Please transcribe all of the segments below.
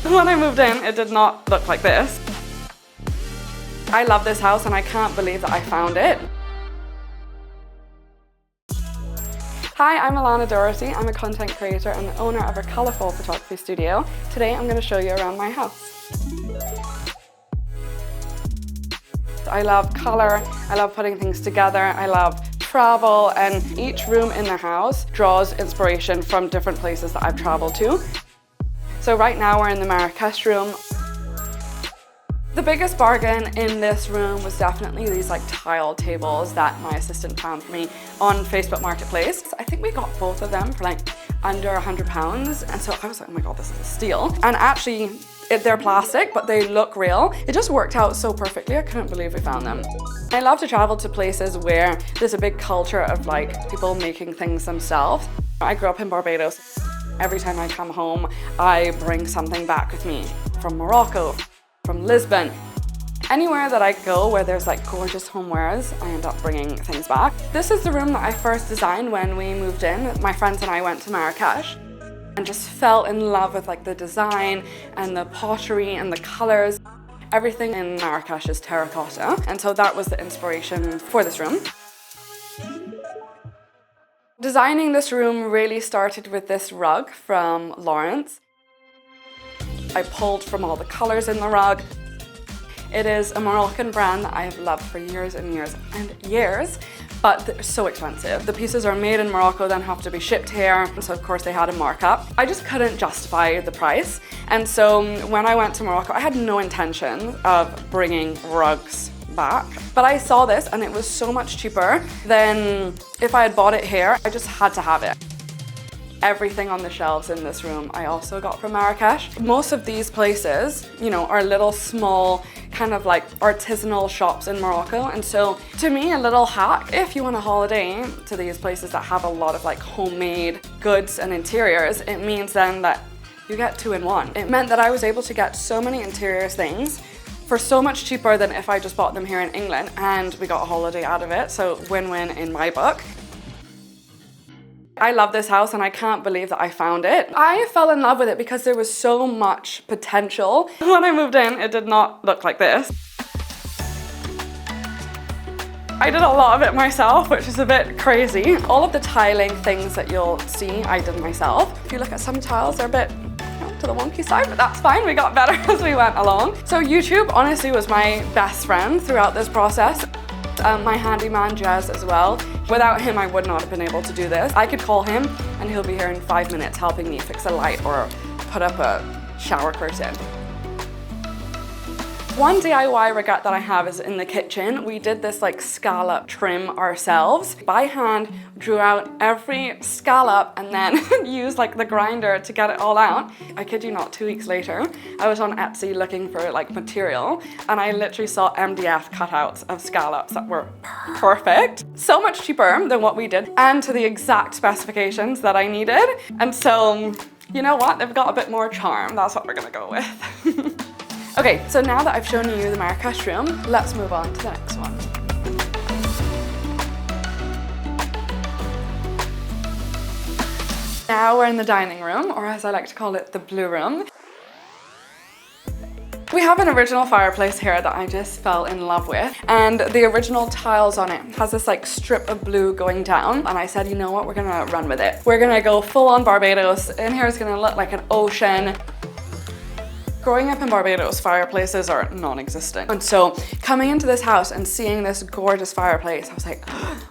When I moved in, it did not look like this. I love this house and I can't believe that I found it. Hi, I'm Alanna Doherty. I'm a content creator and the owner of a colourful photography studio. Today I'm going to show you around my house. I love colour, I love putting things together, I love travel, and each room in the house draws inspiration from different places that I've travelled to. So right now we're in the Marrakesh room. The biggest bargain in this room was definitely these like tile tables that my assistant found for me on Facebook Marketplace. I think we got both of them for like under £100, and so I was like, oh my god, this is a steal. And actually, they're plastic, but they look real. It just worked out so perfectly. I couldn't believe we found them. I love to travel to places where there's a big culture of like people making things themselves. I grew up in Barbados. Every time I come home, I bring something back with me from Morocco, from Lisbon. Anywhere that I go where there's like gorgeous homewares, I end up bringing things back. This is the room that I first designed when we moved in. My friends and I went to Marrakesh and just fell in love with like the design and the pottery and the colors. Everything in Marrakesh is terracotta, and so that was the inspiration for this room. Designing this room really started with this rug from Lawrence. I pulled from all the colors in the rug. It is a Moroccan brand that I have loved for years and years and years, but they're so expensive. The pieces are made in Morocco, then have to be shipped here, so of course they had a markup. I just couldn't justify the price, and so when I went to Morocco, I had no intention of bringing rugs back, but I saw this and it was so much cheaper than if I had bought it here. I just had to have it. Everything on the shelves in this room I also got from Marrakesh. Most of these places, you know, are little small kind of like artisanal shops in Morocco, and so to me a little hack, if you want a holiday to these places that have a lot of like homemade goods and interiors, it means then that you get 2 in 1. It meant that I was able to get so many interior things for so much cheaper than if I just bought them here in England, and we got a holiday out of it, so win-win in my book. I love this house and I can't believe that I found it. I fell in love with it because there was so much potential. When I moved in, it did not look like this. I did a lot of it myself, which is a bit crazy. All of the tiling things that you'll see, I did myself. If you look at some tiles, they're a bit to the wonky side, but that's fine. We got better as we went along. So YouTube honestly was my best friend throughout this process. My handyman Jez as well. Without him, I would not have been able to do this. I could call him and he'll be here in 5 minutes helping me fix a light or put up a shower curtain. One DIY regret that I have is in the kitchen. We did this like scallop trim ourselves. By hand, drew out every scallop and then used like the grinder to get it all out. I kid you not, 2 weeks later, I was on Etsy looking for like material and I literally saw MDF cutouts of scallops that were perfect. So much cheaper than what we did and to the exact specifications that I needed. And so, you know what? They've got a bit more charm. That's what we're gonna go with. Okay, so now that I've shown you the Marrakesh room, let's move on to the next one. Now we're in the dining room, or as I like to call it, the blue room. We have an original fireplace here that I just fell in love with, and the original tiles on it has this like strip of blue going down, and I said, you know what, we're gonna run with it. We're gonna go full on Barbados. In here is gonna look like an ocean. Growing up in Barbados, fireplaces are non-existent. And so coming into this house and seeing this gorgeous fireplace, I was like,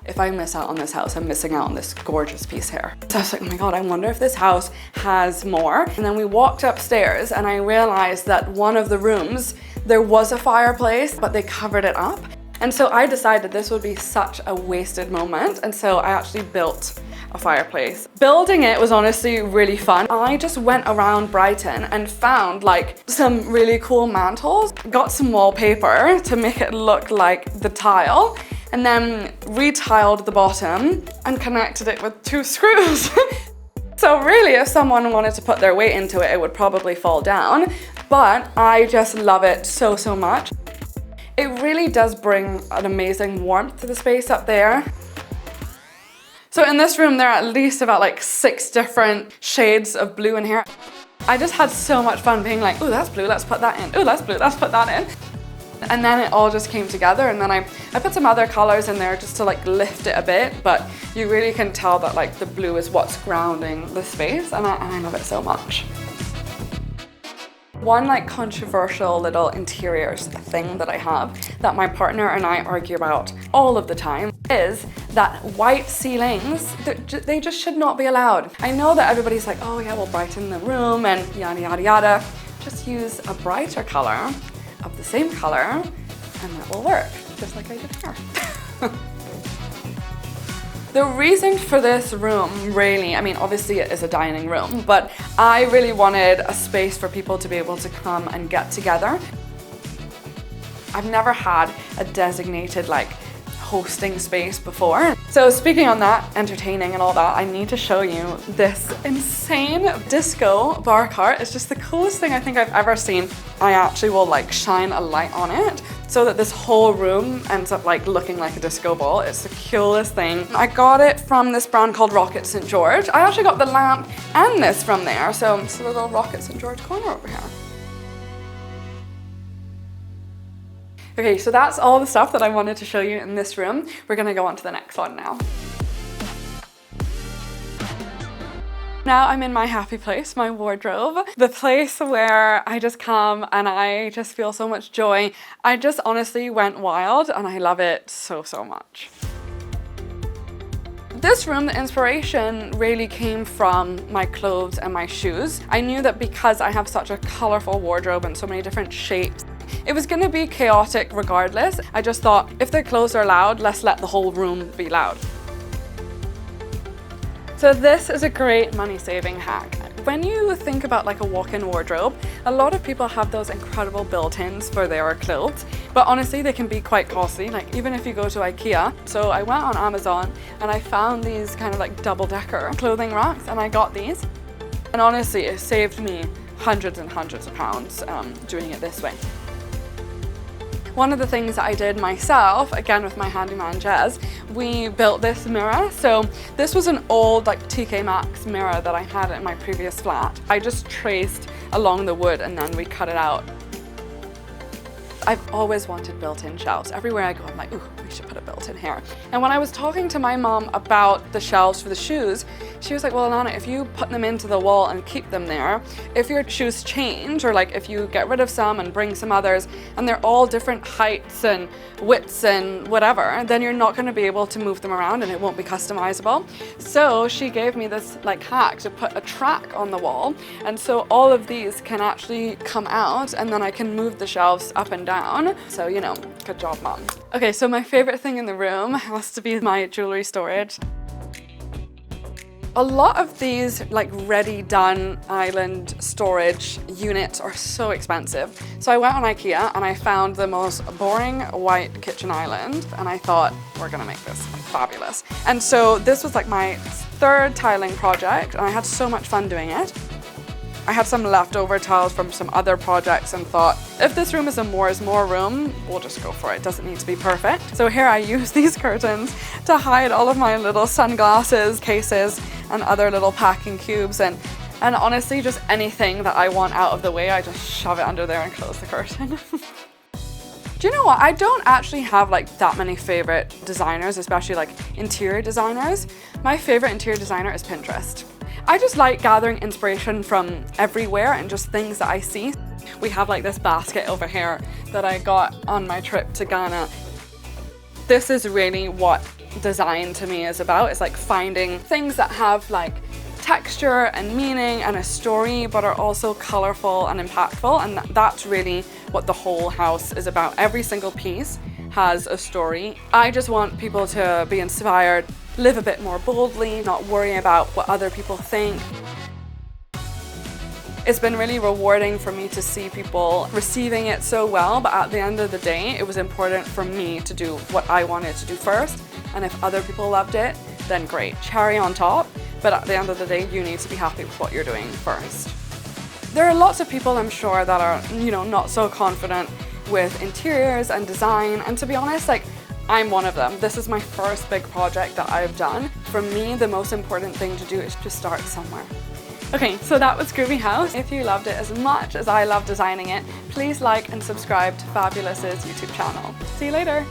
if I miss out on this house, I'm missing out on this gorgeous piece here. So I was like, oh my God, I wonder if this house has more. And then we walked upstairs and I realized that one of the rooms, there was a fireplace, but they covered it up. And so I decided this would be such a wasted moment. And so I actually built a fireplace. Building it was honestly really fun. I just went around Brighton and found like some really cool mantles, got some wallpaper to make it look like the tile, and then retiled the bottom and connected it with 2 screws. So really, if someone wanted to put their weight into it, it would probably fall down, but I just love it so, so much. It really does bring an amazing warmth to the space up there. So in this room, there are at least about like 6 different shades of blue in here. I just had so much fun being like, oh, that's blue, let's put that in. Oh, that's blue, let's put that in. And then it all just came together, and then I put some other colors in there just to like lift it a bit, but you really can tell that like the blue is what's grounding the space, and I love it so much. One like controversial little interiors thing that I have that my partner and I argue about all of the time is that white ceilings, they just should not be allowed. I know that everybody's like, oh yeah, we'll brighten the room and yada yada yada. Just use a brighter color of the same color and that will work, just like I did here. The reason for this room really, I mean, obviously it is a dining room, but I really wanted a space for people to be able to come and get together. I've never had a designated like hosting space before. So speaking on that, entertaining and all that, I need to show you this insane disco bar cart. It's just the coolest thing I think I've ever seen. I actually will like shine a light on it so that this whole room ends up like looking like a disco ball. It's the coolest thing. I got it from this brand called Rocket St. George. I actually got the lamp and this from there. So it's a little Rocket St. George corner over here. Okay, so that's all the stuff that I wanted to show you in this room. We're gonna go on to the next one now. Now I'm in my happy place, my wardrobe, the place where I just come and I just feel so much joy. I just honestly went wild and I love it so, so much. This room, the inspiration really came from my clothes and my shoes. I knew that because I have such a colorful wardrobe and so many different shapes, it was gonna be chaotic regardless. I just thought, if the clothes are loud, let's let the whole room be loud. So this is a great money-saving hack. When you think about like a walk-in wardrobe, a lot of people have those incredible built-ins for their clothes, but honestly they can be quite costly, like even if you go to IKEA. So I went on Amazon and I found these kind of like double-decker clothing racks and I got these. And honestly, it saved me hundreds and hundreds of pounds doing it this way. One of the things that I did myself, again with my handyman Jez, we built this mirror. So this was an old like TK Maxx mirror that I had in my previous flat. I just traced along the wood and then we cut it out. I've always wanted built-in shelves. Everywhere I go, I'm like, ooh, we should put a built-in here. And when I was talking to my mom about the shelves for the shoes, she was like, well, Alana, if you put them into the wall and keep them there, if your shoes change, or like if you get rid of some and bring some others, and they're all different heights and widths and whatever, then you're not gonna be able to move them around and it won't be customizable. So she gave me this like hack to put a track on the wall. And so all of these can actually come out and then I can move the shelves up and down. So, you know, good job, mom. Okay, so my favorite thing in the room has to be my jewelry storage. A lot of these like ready done island storage units are so expensive. So I went on IKEA and I found the most boring white kitchen island and I thought, we're gonna make this fabulous. And so this was like my third tiling project and I had so much fun doing it. I had some leftover tiles from some other projects and thought, if this room is a more is more room, we'll just go for it. It doesn't need to be perfect. So here I use these curtains to hide all of my little sunglasses, cases, and other little packing cubes. And honestly, just anything that I want out of the way, I just shove it under there and close the curtain. Do you know what? I don't actually have like that many favorite designers, especially like interior designers. My favorite interior designer is Pinterest. I just like gathering inspiration from everywhere and just things that I see. We have like this basket over here that I got on my trip to Ghana. This is really what design to me is about. It's like finding things that have like texture and meaning and a story, but are also colorful and impactful. And that's really what the whole house is about. Every single piece has a story. I just want people to be inspired, live a bit more boldly, not worry about what other people think. It's been really rewarding for me to see people receiving it so well, but at the end of the day, it was important for me to do what I wanted to do first. And if other people loved it, then great, cherry on top. But at the end of the day, you need to be happy with what you're doing first. There are lots of people, I'm sure, that are, you know, not so confident with interiors and design. And to be honest, like, I'm one of them. This is my first big project that I've done. For me, the most important thing to do is to start somewhere. Okay, so that was Groovy House. If you loved it as much as I love designing it, please like and subscribe to Fabulous's YouTube channel. See you later.